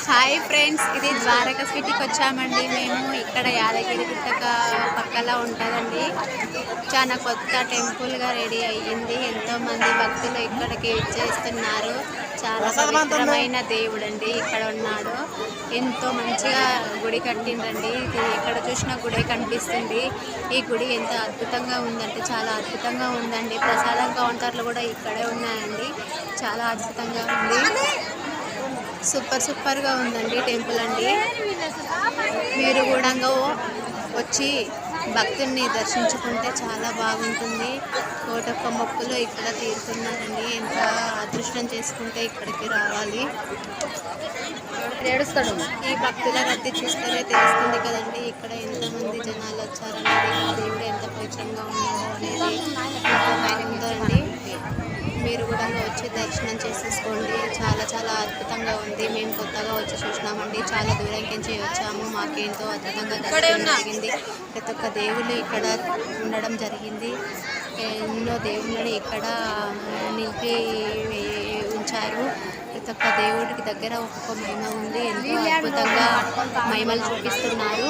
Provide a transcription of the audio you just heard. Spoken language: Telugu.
హాయ్ ఫ్రెండ్స్, ఇది ద్వారకా సిటీకి వచ్చామండి. మేము ఇక్కడ యాదగిరి గుట్ట పక్కన ఉంటుందండి. చాలా కొత్త టెంపుల్గా రెడీ అయ్యింది. ఎంతోమంది భక్తులు ఇక్కడికి విచ్చేస్తున్నారు. చాలా పవిత్రమైన దేవుడు అండి ఇక్కడ ఉన్నాడు. ఎంతో మంచిగా గుడి కట్టిండ్రండి. ఇది ఎక్కడ చూసినా గుడి కనిపిస్తుంది. ఈ గుడి ఎంత అద్భుతంగా ఉందంటే చాలా అద్భుతంగా ఉందండి. ప్రసాదం కౌంటర్లు కూడా ఇక్కడే ఉన్నాయండి. చాలా అద్భుతంగా ఉంది. సూపర్గా ఉందండి టెంపుల్ అండి. మీరు కూడా వచ్చి భక్తుల్ని దర్శించుకుంటే చాలా బాగుంటుంది. కోటొక్క మొక్కులు ఇక్కడ తీరుతున్నారండి. ఎంత అదృష్టం చేసుకుంటే ఇక్కడికి రావాలి. ఈ భక్తుల రద్దీ చూస్తేనే తెలుస్తుంది కదండి, ఇక్కడ ఎంతమంది జనాలు వచ్చారనేది, దేవుడు ఎంత పవిత్రంగా ఉన్నాడో అనేది ఉందండి. మీరు కూడా వచ్చి దర్శనం చేసేసుకోండి. చాలా అద్భుతంగా ఉంది. మేము కొత్తగా వచ్చి చూసినామండి. చాలా దూరంకించి వచ్చాము. మాకేంతో అద్భుతంగా దర్శనం జరిగింది. ప్రతి ఒక్క దేవుళ్ళు ఇక్కడ ఉండడం జరిగింది. ఎన్నో దేవుళ్ళని ఇక్కడ నిలిపి ఉంచారు. ప్రతి ఒక్క దేవుడికి దగ్గర ఒక్కొక్క మహిమ ఉంది. ఎంతో అద్భుతంగా మహిమలు చూపిస్తున్నారు.